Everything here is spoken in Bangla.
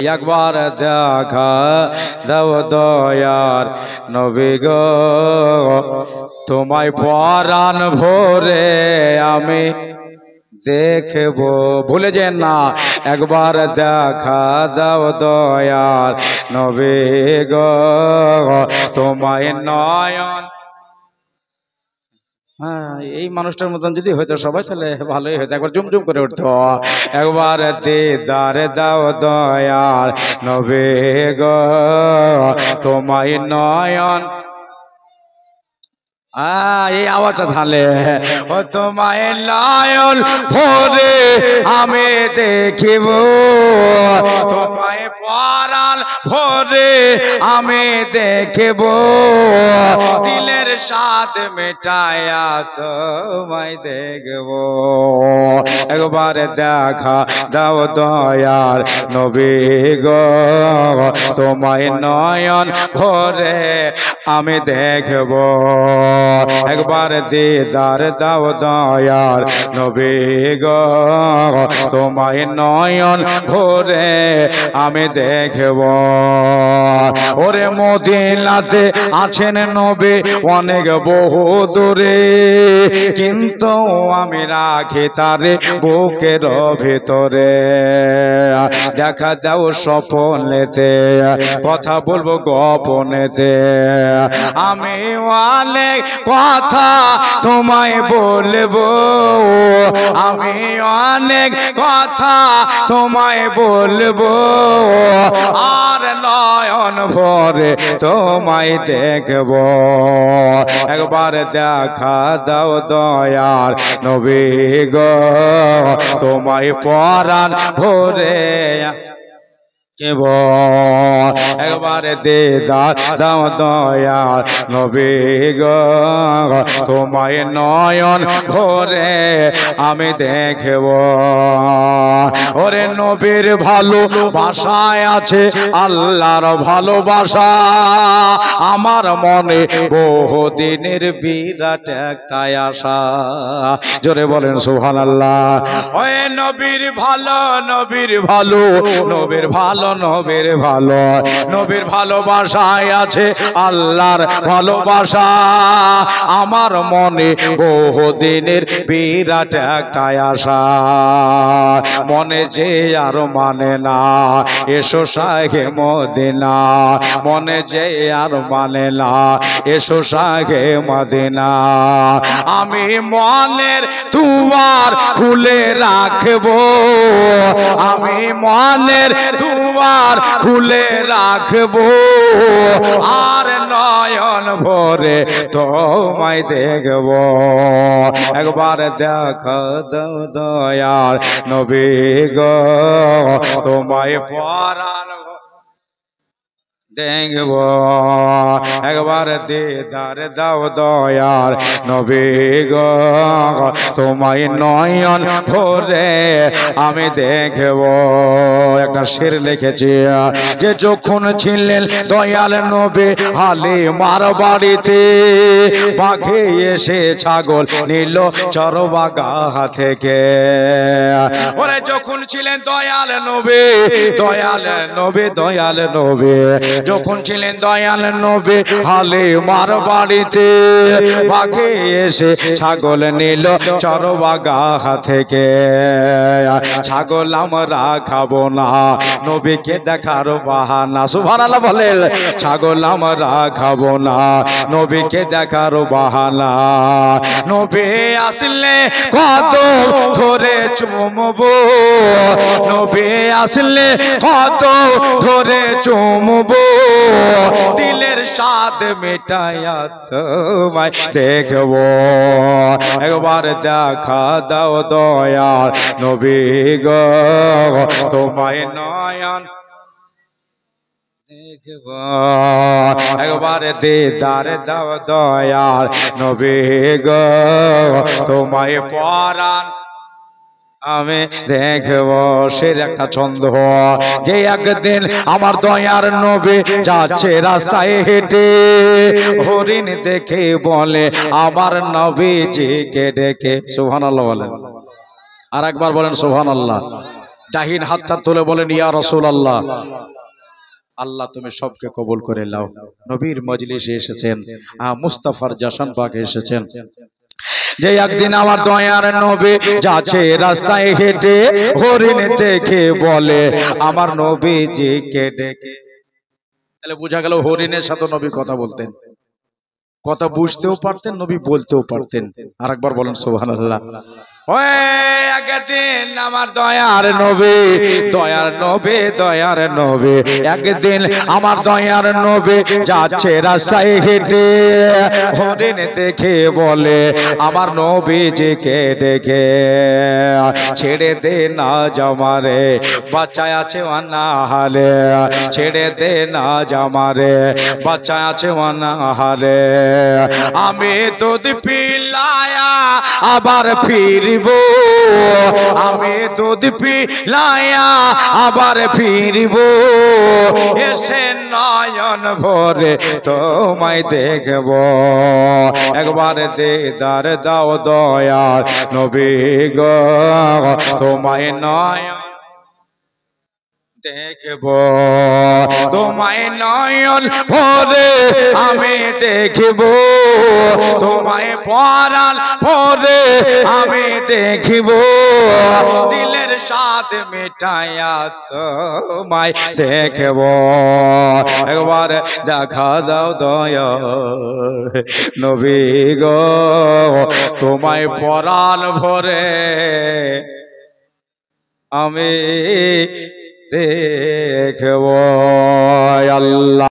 একবার দেখা দাও দয়ার নবী গো, তোমায় পরাণ ভরে আমি দেখব। ভুলে যেন না, একবার দেখা দাও দয়ার নবী গো, তোমায় নয়ন। হ্যাঁ, এই মানুষটার মতন যদি হইতো সবাই তাহলে ভালোই হইতো, একবার জুমজুম করে উঠতো। একবার দিদার দাও দয়ার নবী গো, তোমায় নয়ন। এই আওয়াজটা থালে, ও তোমায় নয়ন ভরে আমি দেখিব, তোমায় পরাণ ভরে আমি দেখিব, দিলের স্বাদ মেটায়া তোমায় দেখব। একবার দেখা দাও দয়ার নবী গো, তোমায় নয়ন ভরে আমি দেখব। একবার দিদার দাও দয়ার নবী গো, তোমায় নয়ন ভরে আমি দেখব। ওরে মদিনাতে আছেন নবী অনেক বহু দূরে, কিন্তু আমি রাখি তারে বুকের ভিতরে। দেখা দাও স্বপনেতে, কথা বলবো গোপনেতে, আমি অনেক কথা তোমায় বলবো, আমি অনেক কথা তোমায় বলবো, আর নয়ন ভরে তোমায় দেখব। একবার দেখা দাও দয়ার নবী গো, তোমায় পরাণ ভরে কেব। একবার দিদার দাও দয়ার নবী গো, তোমায় নয়ন ভরে আমি দেখব। ওরে নবীর ভালোবাসায় আছে আল্লাহর ভালোবাসা, আমার মনে বহুদিনের বিরাট একটাই আশা। জোরে বলেন সুবহানাল্লাহ। ওই নবীর ভালো, নবীর ভালো, নবীর ভালো, নবীর ভালো, নবীর ভালোবাসায় আছে আল্লাহর ভালোবাসা, আমার মনে বহুদিনের বিরাট একটাই আশা। মনে যে আর মানে না এসো শাহে মদিনা, মনে যে আর মানে না এসো শাহে মদিনা। আমি মনের দুয়ার খুলে রাখবো, আমি মনের দুয়ার খুলে রাখবো, আর নয়ন ভরে তোমায় দেখব। একবার দেখা দাও দয়ার নবী গো, তোমায় পরাণ দেখব। একবার দিদার দাও দয়ার নবী গো, তোমায় নয়ন ভরে আমি দেখব। একটা শের লিখেছি যে যখন ছিলেন দয়াল নবী হালিমার বাড়িতে, বাঘে এসে ছাগল নিল চরবাগা থেকে। ওরে যখন ছিলেন দয়াল নবী, দয়াল নবী, দয়াল নবী, যখন ছিলেন দয়াল নবী হালিমার বাড়িতে, বাঘে এসে ছাগল নিল চরবাগা থেকে। ছাগল আমরা খাবো না, নবীকে দেখার বাহানা। সুবহানাল্লাহ বলেন। ছাগল আমরা খাবো না, নবীকে দেখার বাহানা। নবী আসলে কত ধরে চুমবো, নবী আসলে কত ধরে চুমবো, দিলের স্বাদ মেটায়া তোমায় দেখব। একবার দেখা দাও দয়ার নবী গো, তোমায় নয়ন দেখব। একবার দিদার দাও দয়ার নবী গো, তোমায় পরাণ আমি দেখব। সের একটা ছন্দ যে একদিন আমার দয়ার নবী যাচ্ছে রাস্তায় হেঁটে, হরিণ দেখে বলে আমার নবীজিকে ডেকে। সুবহানাল্লাহ বলেন। আর একবার বলেন সুবহানাল্লাহ। ডাহিন হাতটা তুলে বলেন ইয়া রাসূলুল্লাহ, আল্লাহ তুমি সবকে কবুল করে নাও। নবীর মজলিসে এসেছেন, মুস্তাফার জাশন পাকে এসেছেন। যে একদিন আমার দয়ার নবী যাচ্ছে রাস্তায় হেঁটে, হরিণ দেখে বলে আমার নবীজিকে ডেকে। তাহলে বোঝা গেল হরিণের সাথে নবী কথা বলতেন, কথা বুঝতেও পারতেন, নবী বলতেও পারতেন। আরেকবার বলেন সুবহানাল্লাহ। ওই একদিন আমার দয়ার নবী, দয়ার নবী, দয়ার নবী, একদিন আমার দয়ার নবী যাচ্ছে রাস্তায় হেঁটে, হরিণ দেখে বলে আমার নবীজিকে ডেকে ছেড়ে দে না জামারে, বাচ্চায় আছে অনাহারে, ছেড়ে দে না জামারে, বাচ্চা আছে অনাহারে, আমি দুধ পিলায়া আবার ফিরব, আমি দুধ পিলায়া আবার ফিরব, এসে নয়ন ভরে তোমায় দেখব, একবার দিদার দাও দয়ার নবী গো, তোমায় নয়ন দেখব, তোমায় নয়ন ভরে আমি দেখব, তোমায় পরাণ ভরে আমি দেখব, দিলের স্বাদ মিটাইয়া তোমায় দেখব, একবার দেখা দাও দয়ার নবী গো, তোমায় পরাণ ভরে আমি দেখব। আল্লাহ।